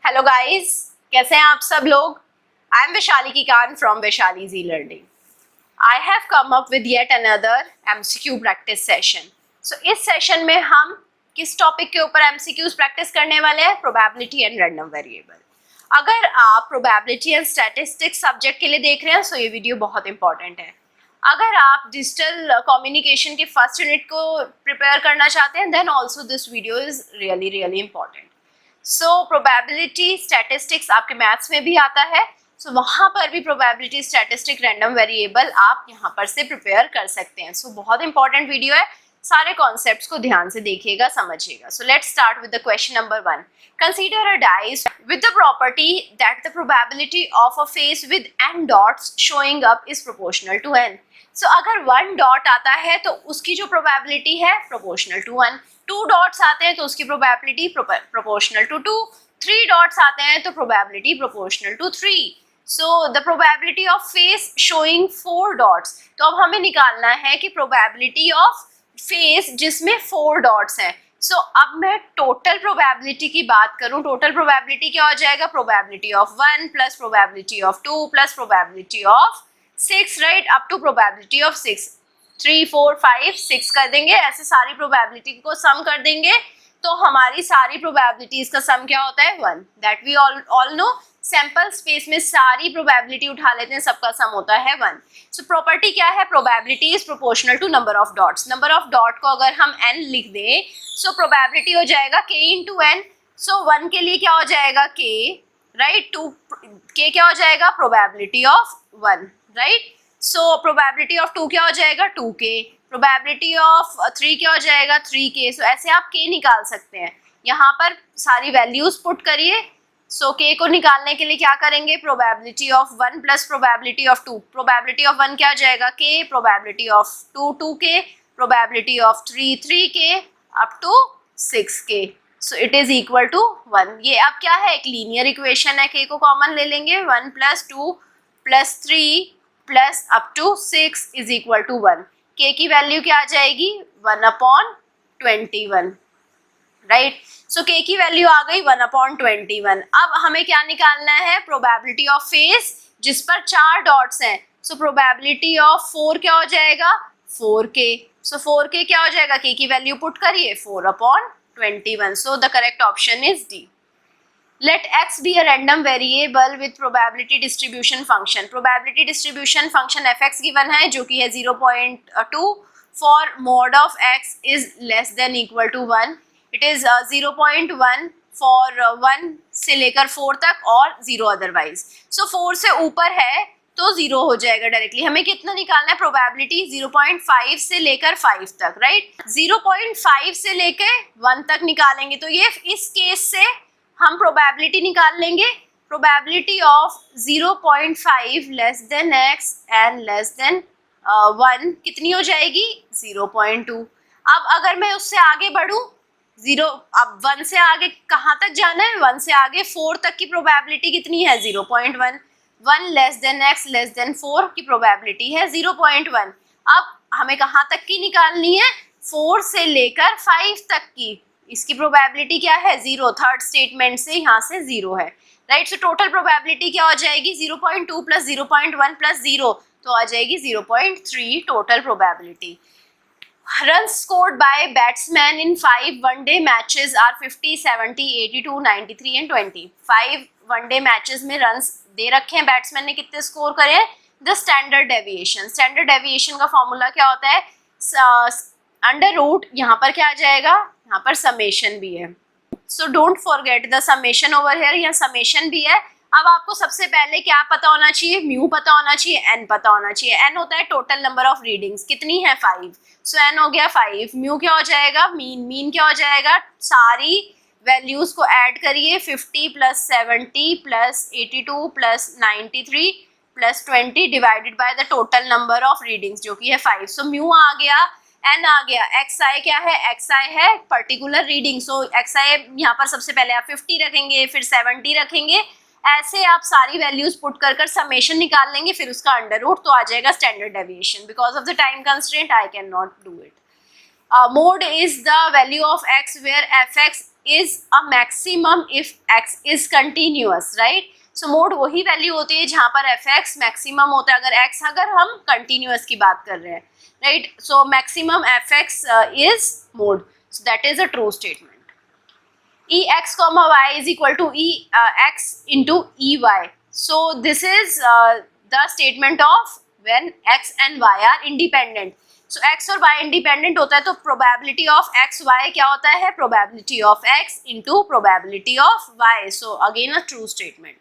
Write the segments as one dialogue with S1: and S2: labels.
S1: Hello guys, कैसे हैं आप सब लोग। I am Vaishali Kikan from Vaishali ji learning. I have come up with yet another MCQ practice session. So इस सेशन में हम किस टॉपिक के ऊपर एमसीक्यूज प्रैक्टिस करने वाले हैं? Probability and random variable. अगर आप प्रोबेबिलिटी एंड स्टैटिस्टिक्स सब्जेक्ट के लिए देख रहे हैं तो ये वीडियो बहुत इंपॉर्टेंट है। अगर आप डिजिटल कम्युनिकेशन के फर्स्ट यूनिट को प्रिपेयर करना चाहते हैं then also this video is really important. So probability statistics आपके मैथ्स में भी आता है, सो वहाँ पर भी प्रोबेबिलिटी स्टैटिस्टिक रैंडम वेरिएबल आप यहाँ पर से प्रिपेयर कर सकते हैं। सो बहुत इंपॉर्टेंट वीडियो है, सारे कॉन्सेप्ट्स को ध्यान से देखिएगा, समझिएगा। So let's start with the question number 1। Consider a dice with the property that the probability of a face with n dots showing up is proportional to n. So अगर 1 dot आता है तो उसकी जो प्रोबेबिलिटी है proportional to 1, 2 dots आते हैं तो उसकी प्रोबेबिलिटी प्रोपोर्शनल टू 2, 3 डॉट्स आते हैं तो probability proportional to 3। So the probability of face showing 4 dots, तो अब हमें निकालना है कि प्रोबेबिलिटी ऑफ फेस जिसमें 4 डॉट्स हैं। सो अब मैं टोटल प्रोबेबिलिटी की बात करूं, टोटल प्रोबेबिलिटी क्या हो जाएगा? Probability of 1 plus probability of 2 plus probability of 6, right, up to probability of 6। 3 4 5 6 कर देंगे, ऐसे सारी प्रोबेबिलिटी को सम कर देंगे तो हमारी सारी प्रोबेबिलिटीज का सम क्या होता है? 1। That we all know. Sample space में सारी प्रोबेबिलिटी उठा लेते हैं, सबका सम होता है 1। सो प्रॉपर्टी क्या है? Probability is proportional to number of dots. Number of dot को अगर हम n लिख दें सो प्रोबेबिलिटी हो जाएगा k इंटू n। सो 1 के लिए क्या हो जाएगा? k, right. 2 k क्या हो जाएगा? Probability of 1, right. So probability of 2 क्या हो जाएगा? 2k। प्रोबेबिलिटी ऑफ 3 क्या हो जाएगा? 3k। सो ऐसे आप k निकाल सकते हैं। यहाँ पर सारी वैल्यूज पुट करिए। सो k को निकालने के लिए क्या करेंगे? Probability of 1 plus probability of 2। Probability of 1 क्या हो जाएगा? k। Probability of 2 2k। Probability of 3 3k up to 6k। So it is equal to 1। ये अब क्या है? एक लीनियर इक्वेशन है। k को कॉमन ले लेंगे, 1 plus 2 plus 3 plus up to 6 is equal to 1। k की वैल्यू क्या आ जाएगी? 1/21, राइट। सो k की वैल्यू आ गई 1/21। अब हमें क्या निकालना है? प्रोबेबिलिटी ऑफ फेस जिस पर 4 डॉट्स हैं। सो प्रोबेबिलिटी ऑफ 4 क्या हो जाएगा? 4k। सो 4k क्या हो जाएगा? k की वैल्यू पुट करिए, 4/21। So the correct option is D. Let x be a random variable with probability distribution function. Probability distribution function fx given है जो कि है 0.2 for mod of x is less than equal to 1. It is 0.1 for 1 से लेकर 4 तक और 0 otherwise. So 4 से ऊपर है तो 0 हो जाएगा डायरेक्टली। हमें कितना निकालना है? प्रोबेबिलिटी 0.5 से लेकर 5 तक, राइट। 0.5 से लेकर 1 तक निकालेंगे तो ये इस केस से हम प्रोबेबिलिटी निकाल लेंगे। Probability of 0.5 less than x and less than 1 कितनी हो जाएगी? 0.2। अब अगर मैं उससे आगे बढ़ूं, 0, अब 1 से आगे कहाँ तक जाना है? 1 से आगे 4 तक की प्रोबेबिलिटी कितनी है? 0.1। 1 less than x less than 4 की प्रोबेबिलिटी है 0.1। अब हमें कहाँ तक की निकालनी है? 4 से लेकर 5 तक की। इसकी प्रोबेबिलिटी क्या है? 0। थर्ड स्टेटमेंट से यहाँ से 0 है, राइट। सो टोटल प्रोबेबिलिटी क्या हो जाएगी? 0.2 प्लस 0.1 प्लस 0 तो आ जाएगी 0.3 total probability. Runs scored by batsmen in 5 one-day matches are 50, 70, 82, 93 and 20. 5 one-day matches में runs दे रखे हैं, बैट्समैन ने कितने स्कोर करे? The standard deviation. Standard deviation का फॉर्मूला क्या होता है? अंडर रूट, यहाँ पर क्या आ जाएगा? यहाँ पर समेशन भी है। So don't forget the summation over here, यहाँ समेशन भी है। अब आपको सबसे पहले क्या पता होना चाहिए? म्यू पता होना चाहिए, एन पता होना चाहिए। एन होता है टोटल नंबर ऑफ रीडिंग्स, कितनी है? 5। सो एन हो गया 5। म्यू क्या हो जाएगा? मीन। मीन क्या हो जाएगा? सारी वैल्यूज को ऐड करिए, 50 plus 70 plus 82 plus 93 plus 20 divided by the total number of readings जो कि है 5। सो म्यू आ गया, एन आ गया। एक्स आई क्या है? एक्स आई है पर्टिकुलर रीडिंग। सो एक्स आई यहाँ पर सबसे पहले आप 50 रखेंगे, फिर 70 रखेंगे, ऐसे आप सारी वैल्यूज पुट कर समेशन निकाल लेंगे, फिर उसका अंडर रूट तो आ जाएगा standard deviation. Because of the time constraint I can not do it. Mode is the value of x where fx is a maximum if x is continuous, right? So mode वही value होती है जहाँ पर fx maximum होता है अगर हम continuous की बात कर रहे हैं, right? So maximum fx is mode, so that is a true statement. Ex comma y is equal to x into ey. So this is the statement of when x and y are independent. So x और y independent होता है तो probability of x y क्या होता है? Probability of x into probability of y. So again a true statement.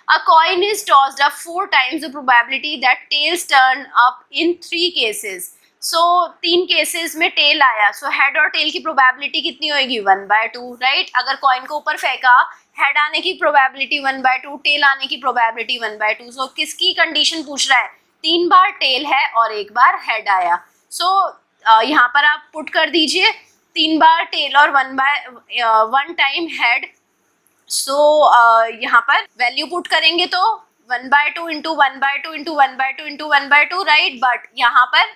S1: A coin is tossed up 4 times, the probability that tails turn up in 3 cases. So 3 cases में tell आया, so head और tell की probability कितनी होगी? 1/2, right? अगर coin को ऊपर फेंका, हेड आने की प्रोबेबिलिटी 1/2, टेल आने की प्रोबेबिलिटी 1/2. सो किसकी कंडीशन पूछ रहा है? 3 बार टेल है और 1 बार हेड आया. सो यहाँ पर आप पुट कर दीजिए 3 बार टेल और 1 टाइम हेड. सो यहाँ पर वैल्यू पुट करेंगे तो 1/2 into 1/2 into 1/2 into 1/2, right? But यहाँ पर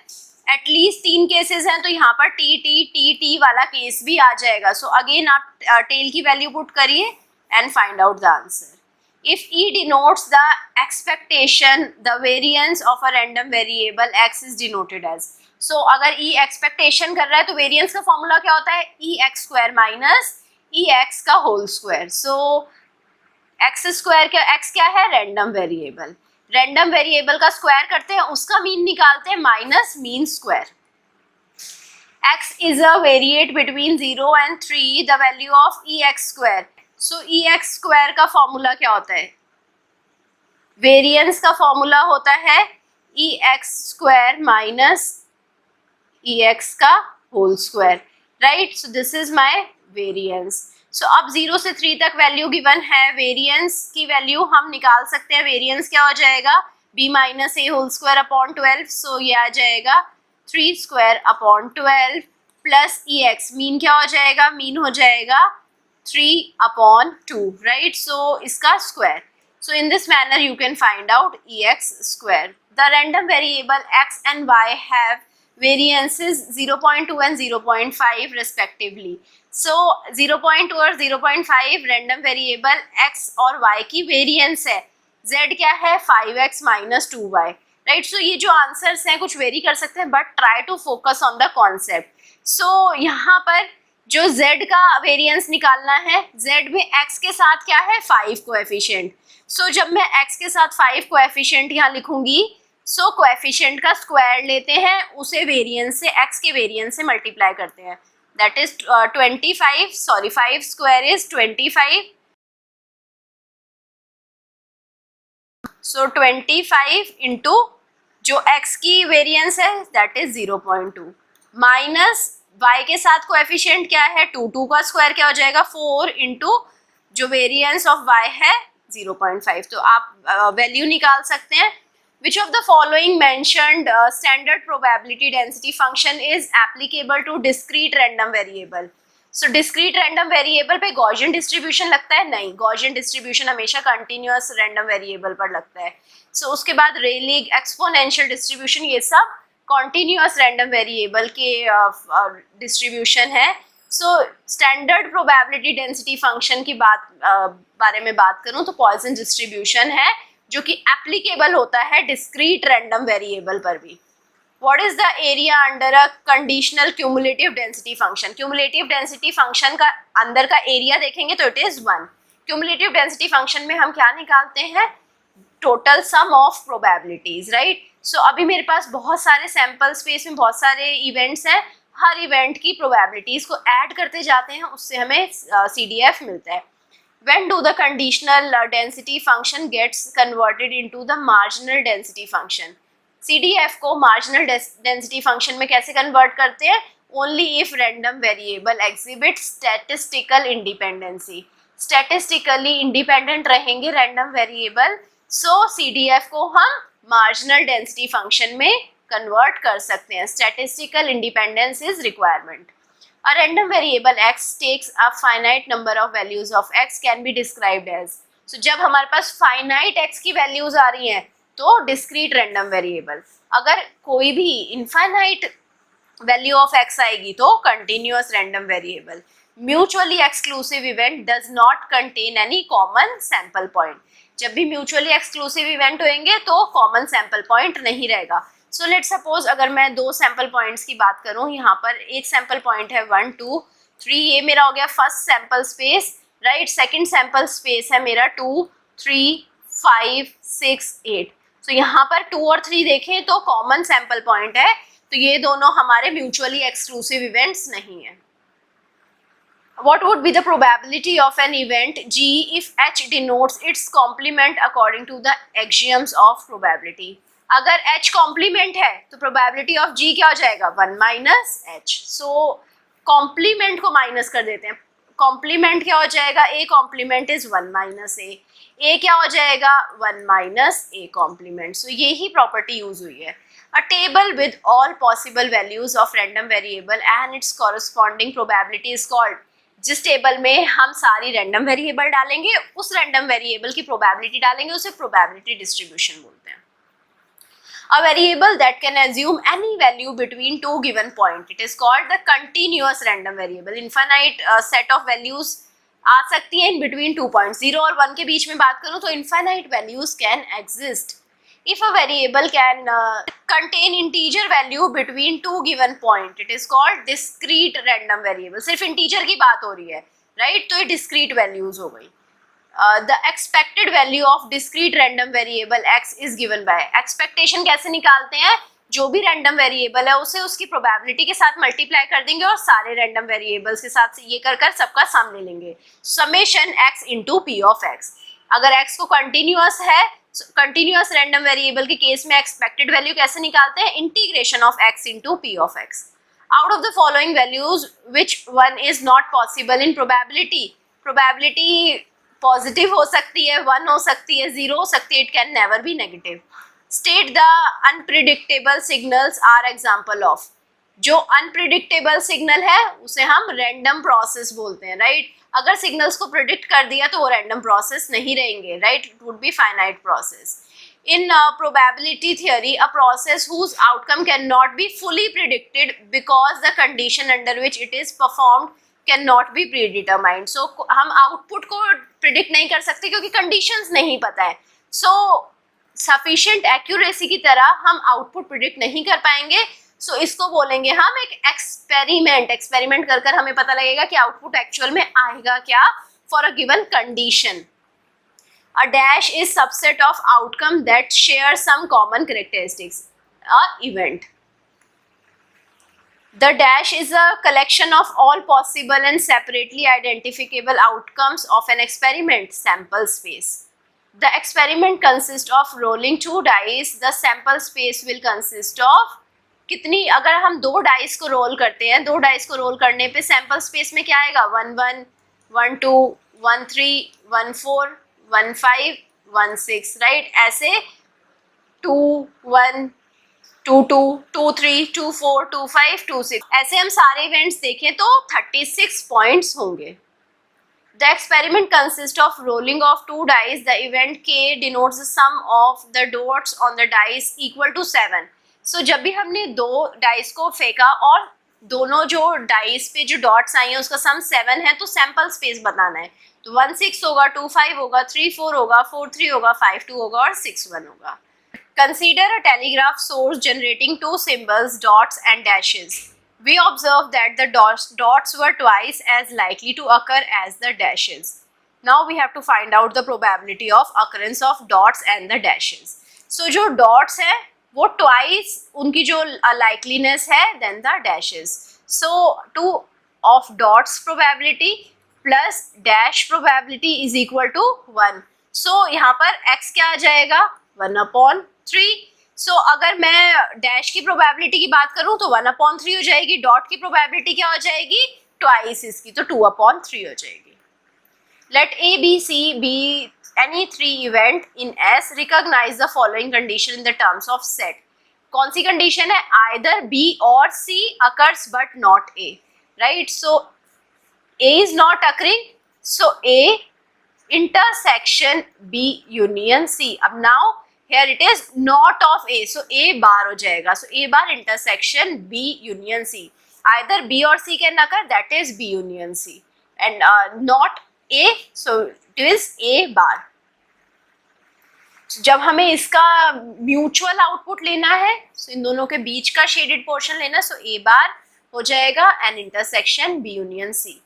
S1: एटलीस्ट 3 केसेस हैं तो यहाँ पर टी वाला केस भी आ जाएगा. सो अगेन आप टेल की वैल्यू पुट करिए and find out the answer. If E denotes the expectation, the variance of a random variable X is denoted as. So अगर ई एक्सपेक्टेशन कर रहा है तो वेरिएंस का फॉर्मूला क्या होता है? ई एक्स स्क्वायर माइनस ई एक्स का होल स्क्वायर. सो एक्स स्क्वायर क्या, एक्स क्या है? Random variable. रैंडम वेरिएबल का स्क्वायर करते हैं, उसका मीन निकालते हैं minus mean square. x is a variate between 0 and 3, the value of ex square. So ex square का फॉर्मूला क्या होता है? वेरिएंस का फॉर्मूला होता है ex square माइनस ex का whole square, right? So this is my variance. So अब 0 से 3 तक वैल्यू गिवन है, वेरिएंस की वैल्यू हम निकाल सकते हैं. वेरिएंस क्या हो जाएगा? b minus A whole square upon 12. So ये आ जाएगा 3 square upon 12 plus E X. Mean क्या हो जाएगा? मीन हो जाएगा 3 अपॉन 2, राइट? सो इसका square. So in this manner you can find out E x square. The random variable x and why have variances 0.2 and 0.5 respectively. So 0.2 और 0.5 random variable x और y की variance है. z क्या है? 5x minus 2y, right? So ये जो answers हैं कुछ वेरी कर सकते हैं but try to focus on the concept. So यहाँ पर जो z का वेरिएंस निकालना है, z में x के साथ क्या है? 5 कोएफिशिएंट. सो जब मैं x के साथ 5 कोएफिशिएंट यहाँ लिखूंगी, सो कोएफिशिएंट का स्क्वायर लेते हैं, उसे वेरिएंस से, x के वेरिएंस से मल्टीप्लाई करते हैं. That is 25, sorry 5 square is 25. So 25 into जो x की वेरिएंस है दैट इज 0.2 माइनस y के साथ कोएफिशिएंट क्या है? 2 का स्क्वायर क्या हो जाएगा? 4 इंटू जो वेरिएंस ऑफ y है 0.5. तो आप वैल्यू निकाल सकते हैं. Which of the following mentioned standard probability density function is applicable to discrete random variable? So discrete random variable पे Gaussian distribution लगता है? नहीं, Gaussian distribution हमेशा continuous random variable पर लगता है. So उसके बाद Rayleigh exponential distribution, ये सब continuous random variable के distribution है. So standard probability density function की बारे में बात करूँ तो Poisson distribution है जो कि एप्लीकेबल होता है डिस्क्रीट रैंडम वेरिएबल पर भी. What is the area under a conditional cumulative density function? Cumulative density function का अंदर का एरिया देखेंगे तो it is 1. Cumulative density function में हम क्या निकालते हैं? Total sum of probabilities, right? So अभी मेरे पास बहुत सारे सैंपल स्पेस में बहुत सारे इवेंट्स हैं, हर इवेंट की प्रोबेबिलिटीज को ऐड करते जाते हैं, उससे हमें CDF मिलता है. When do the conditional density function gets converted into the marginal density function? CDF को marginal density function में कैसे convert करते हैं? Only if random variable exhibits statistical independency. Statistically independent रहेंगे random variable, so CDF को हम marginal density function में convert कर सकते हैं. Statistical independence is requirement. A random variable x takes a finite number of values of x can be described as. So जब हमारे पास finite x की values आ रही हैं तो discrete random variable. अगर कोई भी infinite value of x आएगी तो continuous random variable. Mutually exclusive event does not contain any common sample point. जब भी म्यूचुअली एक्सक्लूसिव इवेंट होंगे तो कॉमन सैंपल पॉइंट नहीं रहेगा। सो लेट सपोज अगर मैं दो सैंपल पॉइंट्स की बात करूं, यहाँ पर एक सैंपल पॉइंट है 1 2 3, ये मेरा हो गया first sample space, right. Second sample space है मेरा 2 3 5 6 8। सो यहाँ पर 2 और 3 देखें तो कॉमन सैंपल पॉइंट है, तो ये दोनों हमारे म्यूचुअली एक्सक्लूसिव इवेंट्स नहीं है। What would be the probability of an event G if H denotes its complement according to the axioms of probability? अगर H complement है तो probability of G क्या हो जाएगा? 1 minus H. So complement को minus कर देते हैं। complement क्या हो जाएगा? A complement is 1 minus A. A क्या हो जाएगा? 1 minus A complement. So ये ही property use हुई है। A table with all possible values of random variable and its corresponding probability is called। जिस टेबल में हम सारी रैंडम वेरिएबल डालेंगे, उस रैंडम वेरिएबल की प्रोबेबिलिटी डालेंगे, उसे प्रोबेबिलिटी डिस्ट्रीब्यूशन बोलते हैं। A variable that can assume any value between two given point, it is called the continuous random variable। Infinite set of values आ सकती हैं in between 2 points, 0 और 1 के बीच में बात करूं तो infinite values can exist if a variable can contain integer value between two given point, it is called discrete random variable। सिर्फ integer की बात हो रही है, right? तो ये discrete values हो गई। The expected value of discrete random variable x is given by, expectation कैसे निकालते हैं? जो भी random variable है उसे उसकी probability के साथ multiply कर देंगे और सारे random variables के साथ ये कर सबका sum ले लेंगे, summation x into p of x। अगर x को continuous है, कंटिन्यूअस रैंडम वेरिएबल के केस में एक्सपेक्टेड वैल्यू कैसे निकालते हैं? Integration of x into p of x। Out of the following values which one is not possible in probability? Probability positive हो सकती है, 1 हो सकती है, 0 हो सकती है, it can never be negative. State the unpredictable signals are example of. जो अनप्रिडिक्टेबल सिग्नल है उसे हम रैंडम प्रोसेस बोलते हैं, राइट। अगर सिग्नल्स को प्रिडिक्ट कर दिया तो वो रैंडम प्रोसेस नहीं रहेंगे, right, it would be finite process. In probability theory, a process whose outcome cannot be fully predicted because the condition under which it is performed cannot be predetermined। So हम output को predict नहीं कर सकते क्योंकि conditions नहीं पता है। So sufficient accuracy की तरह हम output predict नहीं कर पाएंगे। So इसको बोलेंगे हम एक एक्सपेरिमेंट कर हमें पता लगेगा कि आउटपुट एक्चुअल में आएगा क्या for a given condition. A dash is subset of outcome that share some common characteristics, a event। The dash is a collection of all possible and separately identifiable outcomes of an experiment sample space। The experiment consists of rolling 2 dice। The sample space will consist of कितनी, अगर हम 2 dice को role करते हैं, 2 dice को role करने पे sample space में क्या आएगा? 1 1 1 2 1 3 1 4 1 5 1 6, राइट। ऐसे 2 1 2 2 2 3 2 4 2 5 2 6, ऐसे हम सारे इवेंट्स देखें तो 36 पॉइंट्स होंगे। The experiment consists of rolling of 2 dice। The event K denotes the sum of the dots on the dice equal to 7। So जब भी हमने 2 डाइस को फेंका और दोनों जो डाइस पे जो डॉट्स आई हैं उसका सम 7 है, तो सैंपल स्पेस बताना है। तो 1 6 होगा, 2 5 होगा, 3 4 होगा, 4 3 होगा, 5 2 होगा और 6 1 होगा। Consider a telegraph source generating 2 symbols, dots and dashes। We observe that the dots were twice as likely to occur as the dashes। Now we have to find out the probability of occurrence of dots and the dashes। So जो dots है वो twice उनकी जो likeliness है than the dashes। So 2 of dots probability plus dash probability is equal to 1। So यहाँ पर x क्या आ जाएगा? 1/3। So अगर मैं डैश की प्रोबेबिलिटी की बात करूं तो 1/3 हो जाएगी, डॉट की प्रोबेबिलिटी क्या हो जाएगी? ट्वाइस इसकी, तो 2/3 हो जाएगी। Let A, B, C be any 3 event in S, recognize the following condition in the terms of set। कौन सी कंडीशन है? either B or C occurs but not A, right? So A is not occurring, so A intersection B union C। अब now here it is not of A, so A bar हो जाएगा, so A bar intersection B union C, either B or C can occur, that is B union C, and not A, so it is A bar. जब हमें इसका mutual output लेना है, so इन दोनों के बीच का शेडेड पोर्शन लेना, so A bar हो जाएगा and intersection B union C.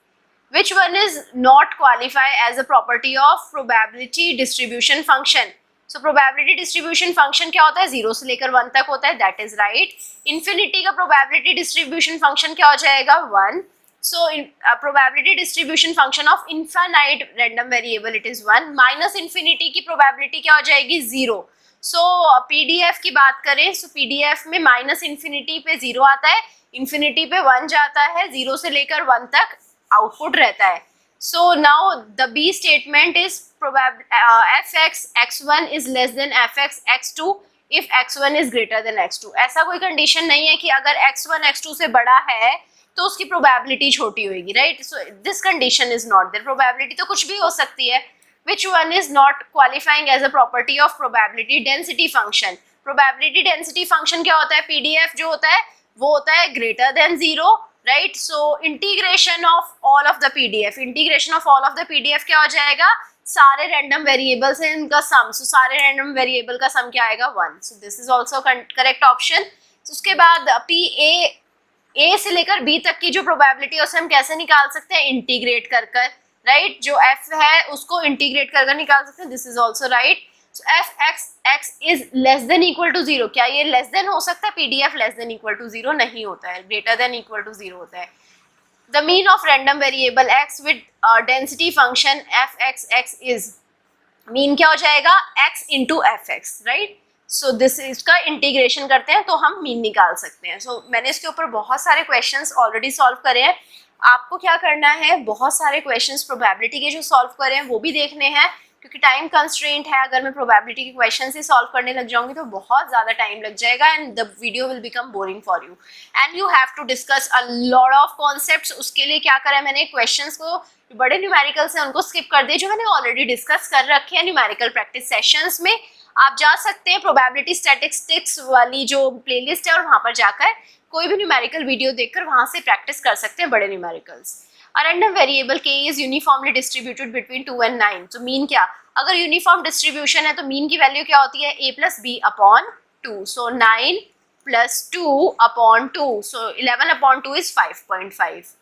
S1: Which one is not qualify as a property of probability distribution function? So probability distribution function क्या होता है, 0 से लेकर 1 तक होता है, that is right. Infinity का probability distribution function क्या हो जाएगा, 1. So in probability distribution function of infinite random variable it is 1. Minus infinity की probability क्या हो जाएगी, 0. So PDF की बात करें, so PDF में minus infinity पे 0 आता है, infinity पे 1 जाता है, 0 से लेकर 1 तक आउटपुट रहता है. So now the B statement is fx x1 is less than fx x2 if x1 is greater than x2. ऐसा कोई कंडीशन नहीं है कि अगर x1 x2 से बड़ा है तो उसकी प्रोबेबिलिटी छोटी होगी, right. So this condition is not there. Probability तो कुछ भी हो सकती है. Which one is not qualifying as a property of probability density function. Probability density function क्या होता है, पीडीएफ जो होता है वो होता है greater than 0, right. So integration of all of the PDF, integration of all of the PDF क्या हो जाएगा, सारे रैंडम वेरिएबल्स हैं इनका सम, सो सारे रैंडम वेरिएबल का सम क्या आएगा, 1. सो this is also correct option. उसके बाद ए से लेकर बी तक की जो प्रोबेबिलिटी है उसे हम कैसे निकाल सकते हैं, इंटीग्रेट कर कर, राइट. जो एफ है उसको इंटीग्रेट कर कर निकाल सकते हैं, this is also right. So F X X is less than equal to 0. क्या ये लेस देन हो सकता है, PDF less than equal to 0 नहीं होता है, ग्रेटर देन इक्वल टू 0 होता है. The mean of random variable x with density function F X X is, mean क्या हो जाएगा, x into F x, right. So this इसका इंटीग्रेशन करते हैं तो हम मीन निकाल सकते हैं. सो मैंने इसके ऊपर बहुत सारे क्वेश्चंस ऑलरेडी सॉल्व करे हैं. आपको क्या करना है, बहुत सारे क्वेश्चंस प्रोबेबिलिटी के जो सॉल्व करे हैं वो भी देखने हैं, क्योंकि टाइम कंस्ट्रेंट है. अगर मैं प्रोबेबिलिटी के क्वेश्चंस ही सॉल्व करने लग जाऊंगी तो बहुत ज़्यादा टाइम लग जाएगा and the video will become boring for you and you have to discuss a lot of concepts. उसके लिए क्या करा मैंने, क्वेश्चंस को बड़े न्यूमेरिकल्स हैं उनको स्किप कर दिए जो मैंने ऑलरेडी डिस्कस कर रखे हैं न्यूमेरिकल प्रैक्टिस सेशंस में. आप जा सकते हैं प्रोबेबिलिटी स्टैटिस्टिक्स वाली जो प्लेलिस्ट है और वहाँ पर जाकर कोई भी न्यूमेरिकल वीडियो देखकर वहाँ से प्रैक्टिस कर सकते हैं बड़े न्यूमेरिकल्स. अ रैंडम वेरिएबल के is uniformly distributed between 2 and 9. तो मीन क्या, अगर यूनिफॉर्म डिस्ट्रीब्यूशन है तो मीन की वैल्यू क्या होती है, a plus B upon 2. So 9 plus 2 upon 2, so 11 upon 2 is 5.5.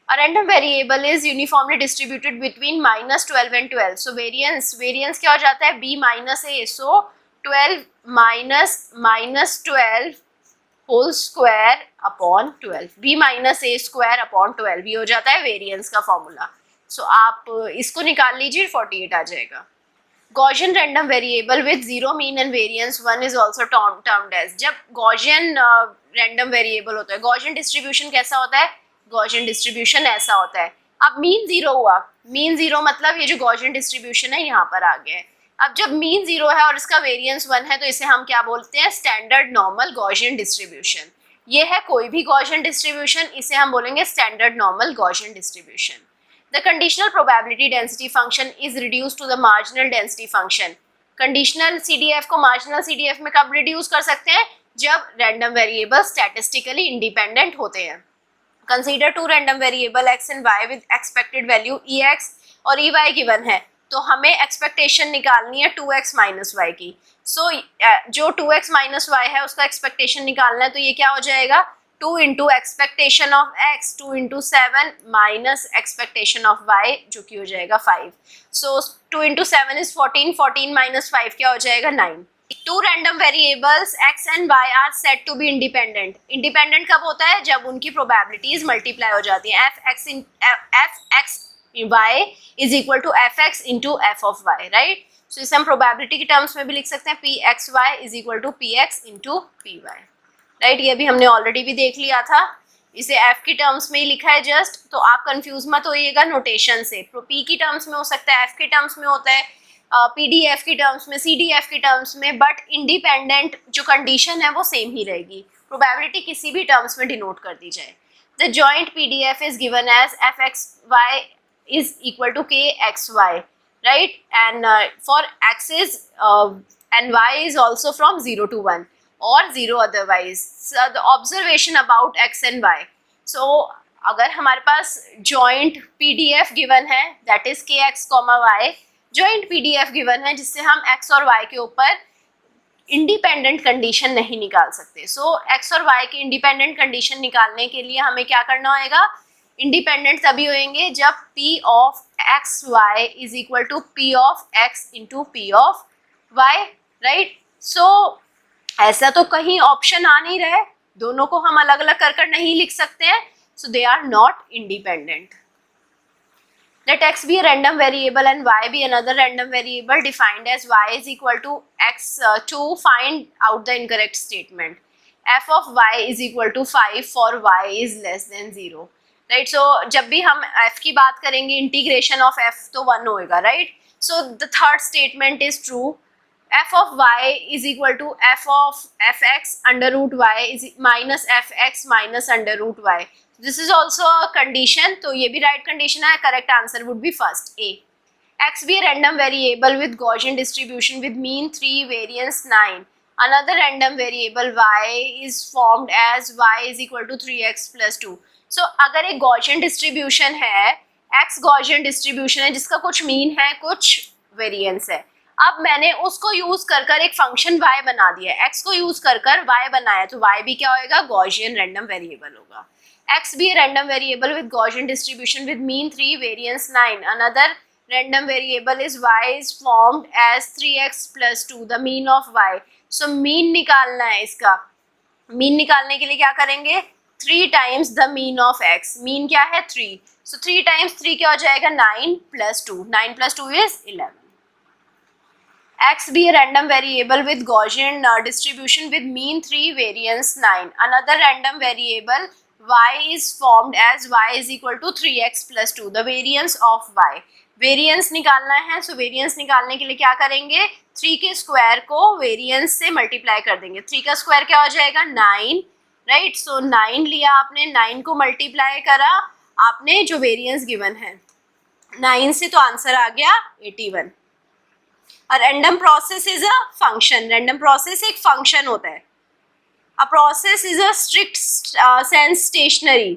S1: A random variable is uniformly distributed between -12 and 12. So variance क्या हो जाता है, b minus a. So 12 minus 12 whole square upon 12. b minus a square upon 12 ये हो जाता है variance का formula. So आप इसको निकाल लीजिए, 48 आ जाएगा. Gaussian random variable with zero mean and variance 1 is also termed as. जब Gaussian random variable होता है, Gaussian distribution कैसा होता है, गॉसियन डिस्ट्रीब्यूशन ऐसा होता है. अब मीन 0 हुआ, मीन 0 मतलब ये जो गॉसियन डिस्ट्रीब्यूशन है यहाँ पर आ गया है. अब जब मीन 0 है और इसका वेरिएंस 1 है तो इसे हम क्या बोलते हैं, स्टैंडर्ड नॉर्मल गॉसियन डिस्ट्रीब्यूशन. ये है कोई भी गॉसियन डिस्ट्रीब्यूशन, इसे हम बोलेंगे standard normal Gaussian distribution. The conditional probability density function is reduce to the marginal density function. Conditional CDF को मार्जिनल CDF में कब रिड्यूस कर सकते हैं, जब रैंडम वेरिएबल स्टैटिस्टिकली इंडिपेंडेंट होते हैं. Consider two random variable x and y with expected value ex और ey गिवन है, तो हमें एक्सपेक्टेशन निकालनी है 2x माइनस वाई की. सो जो 2x माइनस वाई है उसका एक्सपेक्टेशन निकालना है, तो ये क्या हो जाएगा, 2 into expectation of x, 2 into 7 minus expectation of y जो कि हो जाएगा 5. सो 2 इंटू 7 इज 14, 14 माइनस 5 क्या हो जाएगा, 9. Two random variables x and y are said to be independent. Independent कब होता है, जब उनकी probabilities multiply हो जाती हैं. f(x) y is equal to fx into f of y, right? So इसे हम probability की terms में भी लिख सकते हैं, pxy is equal to px into py, right? ये भी हमने already भी देख लिया था, इसे f की टर्म्स में ही लिखा है जस्ट. तो आप कंफ्यूज मत होइएगा नोटेशन से. p की टर्म्स में हो सकता है, f की टर्म्स में होता है, PDF की टर्म्स में, CDF की टर्म्स में, बट इंडिपेंडेंट जो कंडीशन है वो सेम ही रहेगी. प्रोबेबिलिटी किसी भी टर्म्स में डिनोट कर दी जाए. The joint PDF is given as fxy is equal to kxy, right. And for x is and y is also from 0 to 1 or 0 otherwise. So the observation about x and y. So अगर हमारे पास joint PDF given है that is kx, y, joint PDF given है जिससे हम x और y के ऊपर independent condition नहीं निकाल सकते. सो एक्स और वाई की इंडिपेंडेंट कंडीशन निकालने के लिए हमें क्या करना होगा, इंडिपेंडेंट तभी होंगे जब p of X Y is equal to p of x into p of y, right. So ऐसा तो कहीं ऑप्शन आ नहीं रहा है, दोनों को हम अलग अलग कर कर नहीं लिख सकते हैं. So they are not independent. Let x be a random variable and y be another random variable defined as y is equal to x to find out the incorrect statement. F of y is equal to 5 for y is less than 0. Right? So जब भी हम f की बात करेंगे integration of f तो 1 होएगा, right? So the third statement is true. F of y is equal to f of fx under root y is minus fx minus under root y. This is also a condition, तो ये भी right condition है. Correct answer would be first A. X be a random variable with Gaussian distribution with mean 3, variance 9. Another random variable y is formed as y is equal to 3x plus 2. So अगर एक Gaussian distribution है, x Gaussian distribution है जिसका कुछ mean है कुछ variance है. अब मैंने उसको यूज कर कर एक फंक्शन y बना दिया है, x को यूज कर कर y बनाया, तो y भी क्या होएगा, Gaussian random variable होगा. X be a random variable with Gaussian distribution with mean 3, variance 9. Another random variable is y is formed as 3x plus 2, the mean of y. So mean निकालना है इसका. mean निकालने के लिए क्या करेंगे, 3 times the mean of x. mean क्या है 3. So 3 times 3 क्या हो जाएगा, 9 plus 2. 9 plus 2 is 11. X be a random variable with Gaussian distribution with mean 3, variance 9. Another random variable y is formed as y is equal to 3x plus 2, the variance of y. Variance निकालना है, सो variance निकालने के लिए क्या करेंगे, 3 के square को variance से मल्टीप्लाई कर देंगे. 3 का स्क्वायर क्या हो जाएगा, 9, राइट. सो 9 लिया आपने, 9 को मल्टीप्लाई करा आपने जो वेरिएंस गिवन है 9 से, तो आंसर आ गया 81. और random process is a function. Random process एक फंक्शन होता है. A process is a strict sense stationary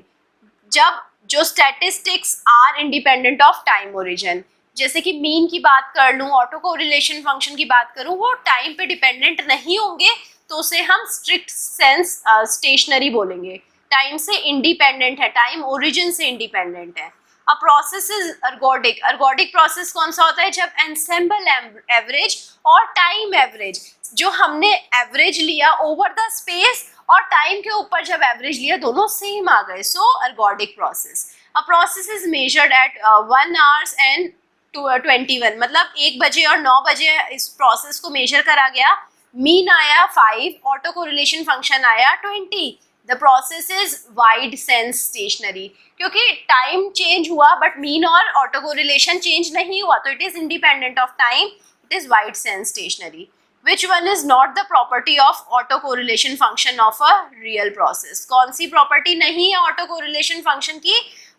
S1: जब जो statistics are independent of time origin. जैसे कि मीन की बात कर लूँ, ऑटो कोरिलेशन फंक्शन की बात करूँ, वो टाइम पे डिपेंडेंट नहीं होंगे तो उसे हम स्ट्रिक्ट सेंस स्टेशनरी बोलेंगे. टाइम से इंडिपेंडेंट है, टाइम ओरिजिन से इंडिपेंडेंट है. A process is ergodic. Ergodic process कौन सा होता है, जब एंसेंबल एवरेज और टाइम एवरेज, जो हमने एवरेज लिया ओवर द स्पेस और टाइम के ऊपर जब एवरेज लिया दोनों सेम आ गए. So ergodic process. A process is measured at 1 hours and 21, मतलब 1 बजे और 9 बजे इस प्रोसेस को मेजर करा गया. मीन आया 5, ऑटो कोरिलेशन फंक्शन आया 20. The process is wide sense stationary. क्योंकि टाइम चेंज हुआ बट मीन और ऑटो कोरिलेशन चेंज नहीं हुआ, तो it is independent of time, it is wide sense stationary. Which one is not the property of autocorrelation function of a real process? कौन सी property नहीं है autocorrelation function की?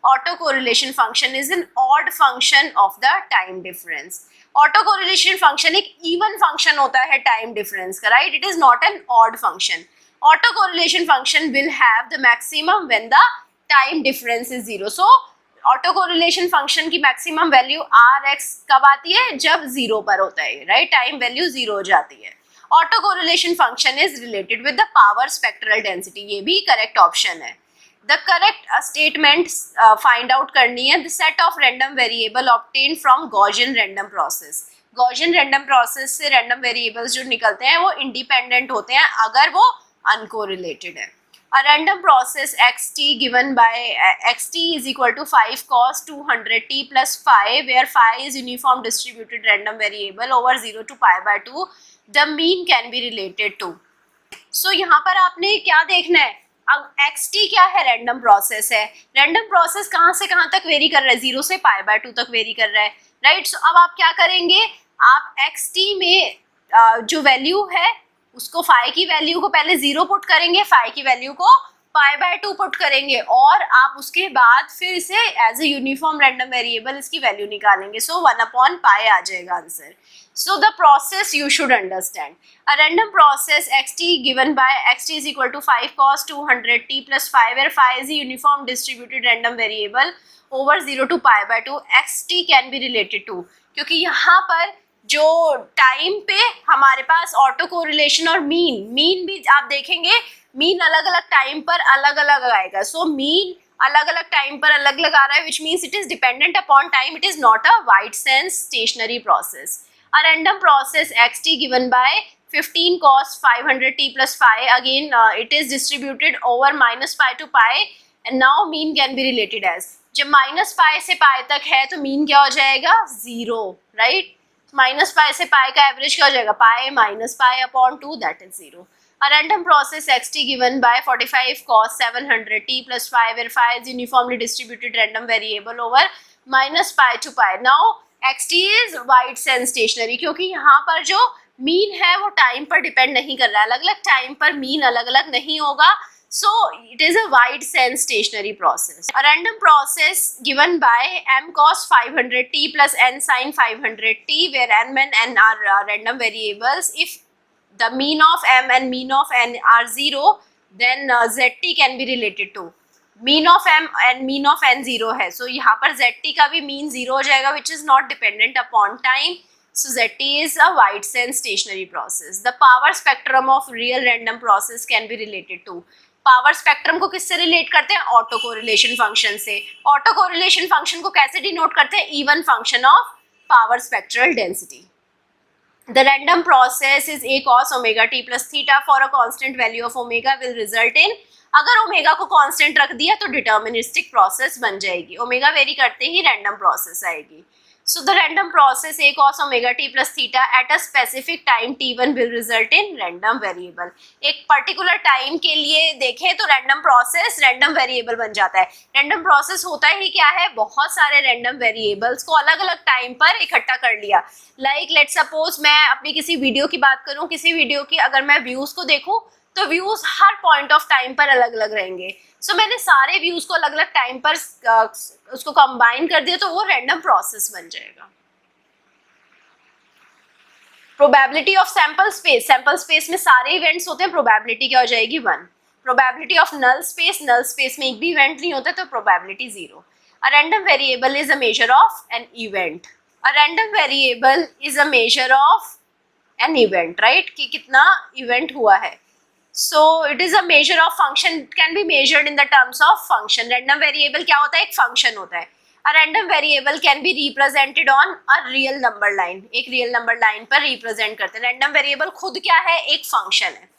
S1: Autocorrelation function is an odd function of the time difference. Autocorrelation function एक even function होता है time difference का, right? It is not an odd function. Autocorrelation function will have the maximum when the time difference is 0. So auto correlation function की maximum value are x कब आती है, जब 0 पर होता है, राइट. टाइम वैल्यू 0 हो जाती है. Auto correlation function is related with the power spectral density. ये भी करेक्ट ऑप्शन है. The correct statement find out करनी है. The set of random variable obtain from Gaussian random process. Gaussian random process से random variables जो निकलते हैं वो इंडिपेंडेंट होते हैं अगर वो अनकोरिलेटेड है. A random process xt given by xt is equal to 5 cos 200t plus phi, where phi is uniform distributed random variable over 0 to pi by 2. The mean can be related to. So यहाँ पर आपने क्या देखना है, अब xt क्या है, random process है. रैंडम प्रोसेस कहाँ से कहाँ तक वेरी कर रहा है, 0 से pi by 2 तक वेरी कर रहा है, राइट. सो अब आप क्या करेंगे, आप xt में जो वैल्यू है उसको फाई की वैल्यू को पहले 0 पुट करेंगे, फाई की वैल्यू को π/2 पुट करेंगे और आप उसके बाद फिर इसे as a uniform random variable इसकी वैल्यू निकालेंगे. सो 1/π आ जाएगा answer. So the process you should understand. A random process xt given by xt is equal to 5 cos 200 t plus 5 where phi is a uniform distributed random variable over 0 to π/2 xt can be related to. क्योंकि यहाँ पर जो time पे हमारे पास auto correlation और mean भी आप देखेंगे, मीन अलग अलग टाइम पर अलग अलग आएगा. सो मीन अलग अलग टाइम पर अलग अलग आ रहा है, which means it is dependent upon time. It is not a wide sense stationary process. A random process xt given by 15 cos 500 t plus phi, again it is distributed over minus pi to pi and now mean can be related as. जब minus pi से pi तक है तो mean क्या हो जाएगा? 0, right? minus pi से pi का average क्या हो जाएगा? pi minus pi upon 2, that is 0. A random process xt given by 45 cos 700 t plus phi where phi is uniformly distributed random variable over minus pi to pi. Now xt is wide sense stationary, क्योंकि यहाँ पर जो mean है वो time पर depend नहीं कर रहा है, अलग अलग टाइम पर मीन अलग अलग नहीं होगा. So it is a wide sense stationary process. A random process given by m cos 500 t plus n sin 500 t where m and n are random variables. If the mean of m and mean of n are 0 then zt can be related to. Mean of M and mean of N 0 है, सो यहाँ पर ZT का भी mean 0 हो जाएगा which is not dependent upon time. So ZT is a wide sense stationary process. The power spectrum of real random process can be related to. Power spectrum को किससे relate करते हैं? ऑटो कोरिलेशन फंक्शन से. Auto correlation function को कैसे denote करते हैं? Even function of power spectral density. The random process is a cos omega t plus theta for a constant value of omega will result in. अगर omega को constant रख दिया तो deterministic process बन जाएगी. ओमेगा वेरी करते ही random process आएगी. So the random process A cos omega T plus theta at a specific time t1 will result in random variable. एक पर्टिकुलर टाइम के लिए देखें तो रैंडम प्रोसेस रैंडम वेरिएबल बन जाता है. रैंडम प्रोसेस होता ही क्या है? बहुत सारे रैंडम वेरिएबल्स को अलग अलग टाइम पर इकट्ठा कर लिया. लाइक लेट सपोज मैं अपनी किसी वीडियो की बात करूं, किसी वीडियो की अगर मैं व्यूज को देखूं तो views her point of time पर अलग अलग रहेंगे. सो मैंने सारे व्यूज को अलग अलग टाइम पर उसको कंबाइन कर दिया तो वो रैंडम प्रोसेस बन जाएगा. Probability of sample space. Sample space में सारे इवेंट्स होते हैं, प्रोबेबिलिटी क्या हो जाएगी? 1. प्रोबेबिलिटी ऑफ नल स्पेस में एक भी इवेंट नहीं होता तो probability 0. A random variable is a measure of an event. A random variable is a measure of an event, right? कि कितना इवेंट हुआ है. So it is a measure of function, it can be measured in the terms of function. Random variable क्या होता है? एक function होता है. A random variable can be represented on a real number line. एक real number line पर represent करते हैं. Random variable खुद क्या है? एक function है.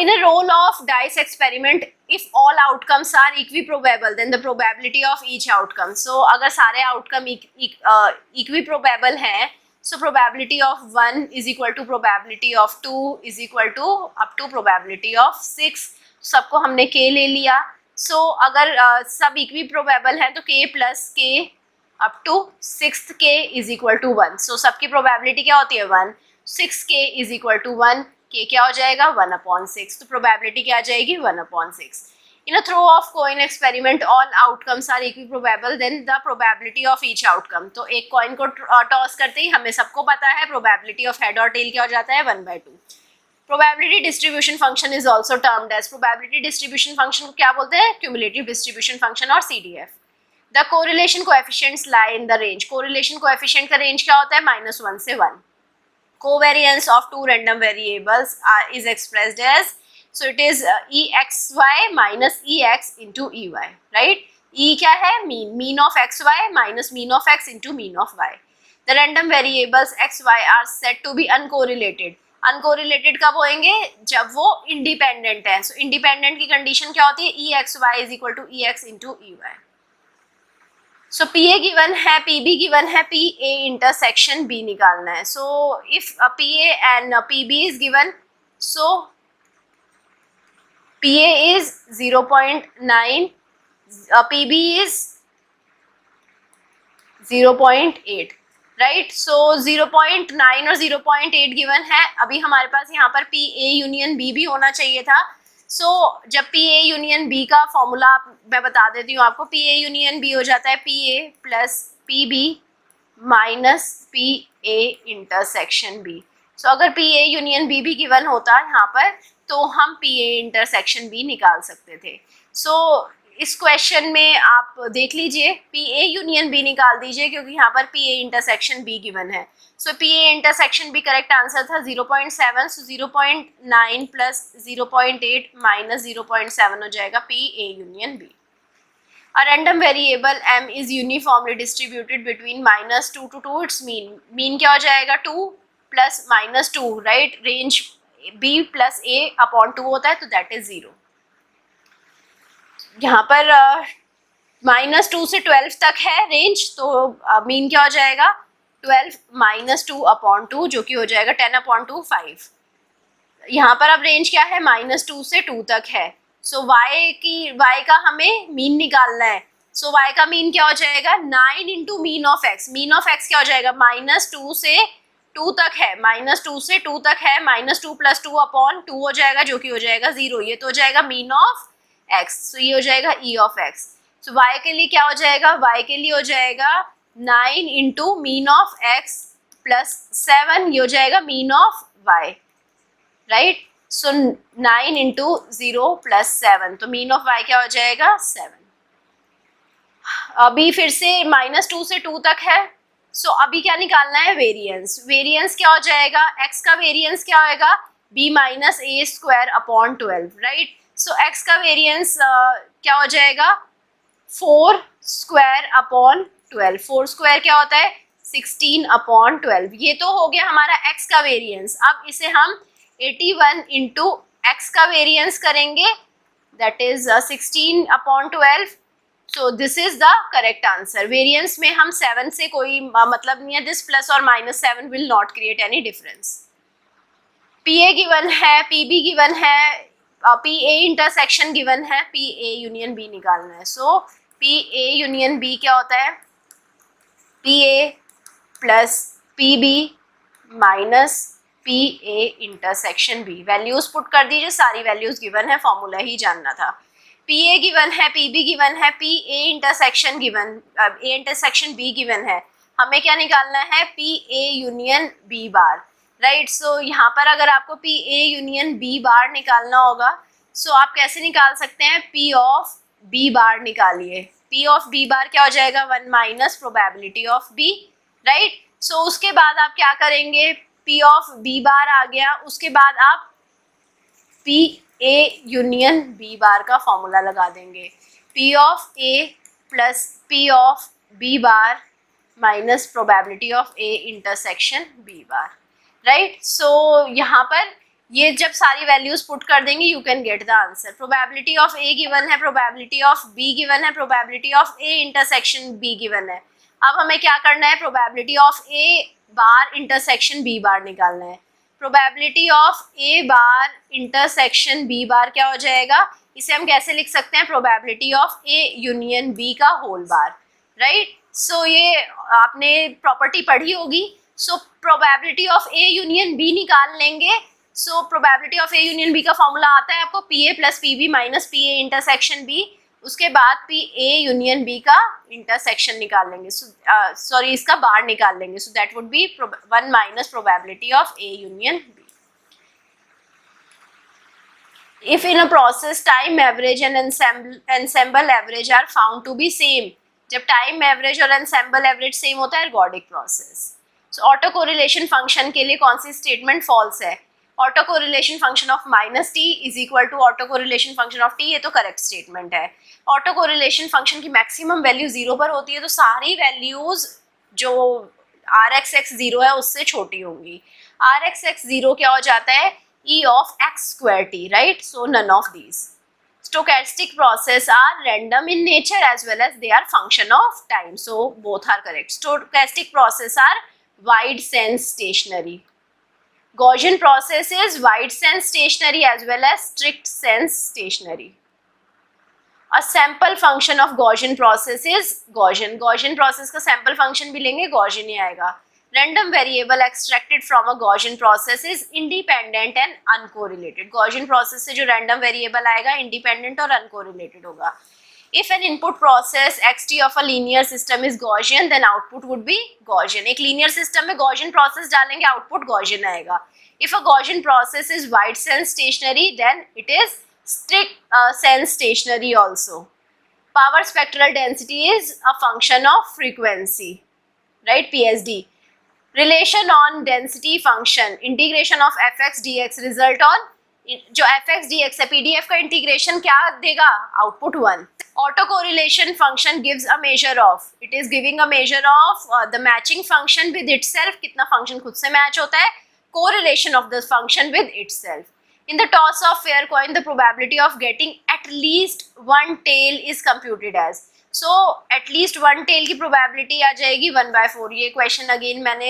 S1: In a roll of dice experiment, if all outcomes are equiprobable, then the probability of each outcome. So अगर सारे outcome equiprobable हैं, so probability of 1 is equal to probability of 2 is equal to up to probability of 6. सबको हमने k ले लिया. so अगर सब equi probable है तो k plus k up to 6th k is equal to 1. so सबकी probability क्या होती है? 1. 6k is equal to 1. k क्या हो जाएगा? 1/6. तो probability क्या आ जाएगी? 1/6. In a throw of coin experiment, all outcomes are equiprobable, then the probability of each outcome. तो एक coin को toss करते ही हमें सबको पता है probability of head और tail क्या हो जाता है? 1/2. Probability distribution function is also termed as. Probability distribution function को क्या बोलते हैं? Cumulative distribution function और CDF. The correlation coefficients lie in the range. Correlation coefficient का range क्या होता है? -1 से 1. Covariance of two random variables is expressed as. So it is EXY minus EX into EY, right? E क्या है? mean of XY minus mean of X into mean of Y. The random variables XY are said to be uncorrelated. Uncorrelated कब होंगे? जब वो independent है. So independent की condition क्या होती है? EXY is equal to EX into EY. So PA given है, PB given है, PA intersection B निकालना है. So if PA and PB is given, so PA is 0.9, PB is 0.8, right? सो 0.9 और 0.8 given है. अभी हमारे पास यहाँ पर PA यूनियन B भी होना चाहिए था. सो जब पी ए यूनियन बी का फॉर्मूला मैं बता देती हूँ आपको, पी ए यूनियन बी हो जाता है P A plus P B minus P A intersection B. So अगर पी ए यूनियन बी भी गिवन होता यहाँ पर तो हम पी ए इंटरसेक्शन बी निकाल सकते थे। सो इस क्वेश्चन में आप देख लीजिए पी ए यूनियन बी निकाल दीजिए क्योंकि यहाँ पर P A intersection B given है। So P A intersection B correct answer था 0.7, सो 0.9 प्लस 0.8 माइनस 0.7 हो जाएगा P A union B. A random variable m is uniformly distributed between -2 to 2, its mean क्या हो जाएगा 2 plus -2, right, range b plus a upon 2 होता है तो that is 0। यहाँ पर -2 से 12 तक है रेंज, तो मीन क्या हो जाएगा 12 माइनस 2 अपॉन 2 जो कि हो जाएगा 10 अपॉन 2 5। यहाँ पर अब रेंज क्या है -2 से 2 तक है। सो y का हमें मीन निकालना है। सो y का मीन क्या हो जाएगा 9 into mean of x। Mean of x क्या हो जाएगा -2 से 2 तक है, -2 से 2 तक है, -2 प्लस 2 अपॉन 2 हो जाएगा जो कि हो जाएगा 0। ये तो हो जाएगा मीन ऑफ x, सो ये हो जाएगा e of x। So y के लिए क्या हो जाएगा, y के लिए हो जाएगा 9 into mean of x plus 7, ये हो जाएगा mean of y, right. So 9 into 0 plus 7, तो मीन ऑफ y क्या हो जाएगा 7। अभी फिर से -2 से 2 तक है। सो अभी क्या निकालना है वेरिएंस। वेरिएंस क्या हो जाएगा, x का वेरिएंस क्या होएगा b माइनस ए स्क्वायर अपॉन 12, राइट। सो x का वेरिएंस क्या हो जाएगा 4 स्क्वायर अपॉन 12। 4 स्क्वायर क्या होता है 16 अपॉन 12। ये तो हो गया हमारा x का वेरिएंस। अब इसे हम 81 इंटू एक्स का वेरिएंस करेंगे, that is 16 upon 12। So this is the correct answer. Variance में हम 7 से कोई मतलब नहीं है, दिस प्लस और -7 will not create any difference. P A given है, पी बी गिवन है, पी ए इंटरसेक्शन गिवन है, पी ए यूनियन बी निकालना है। So P A union B क्या होता है P A plus P B minus P A intersection B. Values put कर दीजिए, सारी वैल्यूज गिवन है, फॉर्मूला ही जानना था। पी ए गिवन है, पी बी गिवन है, P A intersection given, A intersection B given है। हमें क्या निकालना है P A union B bar, right. So यहाँ पर अगर आपको P A union B bar निकालना होगा, सो आप कैसे निकाल सकते हैं, पी ऑफ बी बार निकालिए। पी ऑफ बी बार क्या हो जाएगा 1 minus probability of B, right. So उसके बाद आप क्या करेंगे, P ऑफ बी बार आ गया, उसके बाद आप P A union B bar का फॉर्मूला लगा देंगे। P of A plus P of B bar minus probability of A intersection B bar, right. So यहाँ पर ये जब सारी वैल्यूज पुट कर देंगे you can get the answer. Probability of A given है, प्रोबेबिलिटी ऑफ बी गिवन है, probability of A intersection B given है। अब हमें क्या करना है, probability of A bar intersection B bar निकालना है। Probability of A bar intersection B bar क्या हो जाएगा, इसे हम कैसे लिख सकते हैं, probability of A union B का होल बार, राइट। सो ये आपने प्रॉपर्टी पढ़ी होगी। So probability of A union B निकाल लेंगे। So probability of A union B का फॉर्मूला आता है आपको P A plus P B minus P A intersection B. उसके बाद पी ए यूनियन बी का इंटरसेक्शन निकाल लेंगे, सॉरी इसका बार निकाल लेंगे। So that would be 1 minus probability of A union B. If in a process time average and ensemble average are found to be same, जब time average और ensemble average same होता है ergodic process। So auto correlation function के लिए कौन सी statement false है, auto correlation function of minus T is equal to auto correlation function of T, ये तो करेक्ट स्टेटमेंट है। ऑटो कोरिलेशन फंक्शन की मैक्सिमम वैल्यू 0 पर होती है, तो सारी वैल्यूज जो आर एक्स एक्स 0 है उससे छोटी होंगी। आर एक्स एक्स 0 क्या हो जाता है e of x square t, right? So none of these. Stochastic process are random in nature as well as they are function of time. So both are correct. Stochastic process are wide sense stationary. Gaussian process is wide sense stationary as well as strict sense stationary. A sample function of Gaussian process is Gaussian. Gaussian process का sample function भी लेंगे Gaussian ही आएगा, random variable extracted from a Gaussian process is independent and uncorrelated. Gaussian process से जो random variable आएगा independent और uncorrelated होगा. If an input process xt of a linear system is Gaussian, then output would be Gaussian. एक linear system में Gaussian process डालेंगे, output Gaussian आएगा. If a Gaussian process is wide sense stationary, then it is strict sense stationary also. Power spectral density is a function of frequency, right? PSD. Relation on density function, integration of fx dx result on जो fx dx है pdf का integration क्या देगा? Output 1. Auto correlation function gives a measure of, it is giving a measure of the matching function with itself, कितना function खुद से match होता है, correlation of the function with itself. In the toss of fair coin, the probability of getting at least one tail is computed as. So at least one tail की probability आ जाएगी 1/4. ये question again मैंने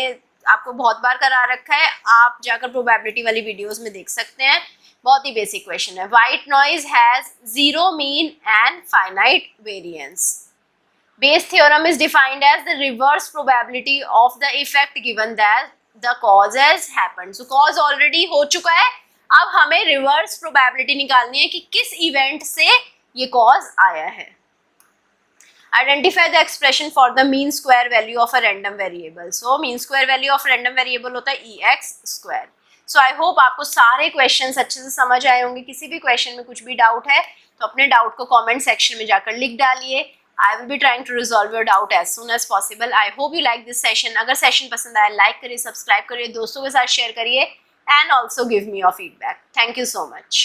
S1: आपको बहुत बार करा रखा है, आप जाकर probability वाली videos में देख सकते हैं. बहुत ही basic question है. White noise has zero mean and finite variance. Bayes theorem is defined as the reverse probability of the effect given that the cause has happened. So cause already हो चुका है, अब हमें रिवर्स प्रोबेबिलिटी निकालनी है कि किस इवेंट से ये कॉज आया है. Identify the expression for the mean square value of a random variable. So mean square value of random variable होता है ex². सो आई होप आपको सारे क्वेश्चंस अच्छे से समझ आए होंगे. किसी भी क्वेश्चन में कुछ भी डाउट है तो अपने डाउट को कमेंट सेक्शन में जाकर लिख डालिए. I will be trying to resolve your doubt as soon as possible. I hope you like this session. अगर सेशन पसंद आए लाइक करिए, सब्सक्राइब करिए, दोस्तों के साथ शेयर करिए and also give me your feedback. Thank you so much.